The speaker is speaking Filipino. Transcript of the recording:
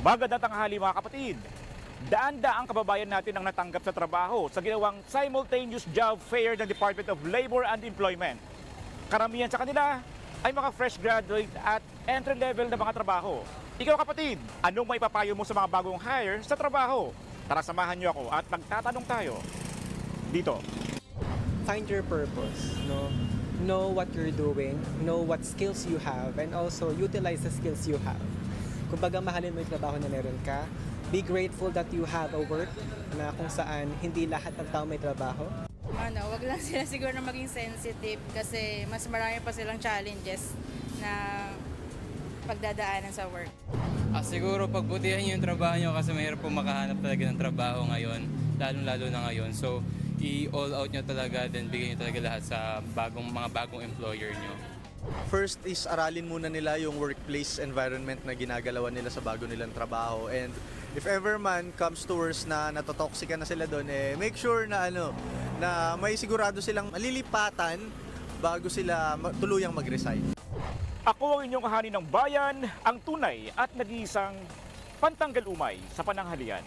Magandang tanghali mga kapatid. Daan-daang kababayan natin ang natanggap sa trabaho sa ginawang simultaneous job fair ng Department of Labor and Employment. Karamihan sa kanila ay mga fresh graduate at entry-level na mga trabaho. Ikaw kapatid, anong may papayo mo sa mga bagong hire sa trabaho? Tara samahan niyo ako at magtatanong tayo dito. Find your purpose, no? Know what you're doing, know what skills you have, and also utilize the skills you have. Kumbaga mahalin mo yung trabaho na meron ka. Be grateful that you have a work na kung saan hindi lahat ng tao may trabaho. Wag lang sila siguro na maging sensitive kasi mas marami pa silang challenges na pagdadaanan sa work. Siguro pagbutihan nyo yung trabaho nyo kasi mahirap po makahanap talaga ng trabaho ngayon, lalong-lalo na ngayon. So, i-all out nyo talaga, then bigyan nyo talaga lahat sa mga bagong employer nyo. First is aralin muna nila yung workplace environment na ginagalawan nila sa bago nilang trabaho. And if ever man comes to worst na natotoxica na sila doon, make sure na na may sigurado silang malilipatan bago sila tuluyang mag-resign. Ako ang inyong kahanin ng bayan, ang tunay at nag-iisang pantanggal umay sa pananghalian.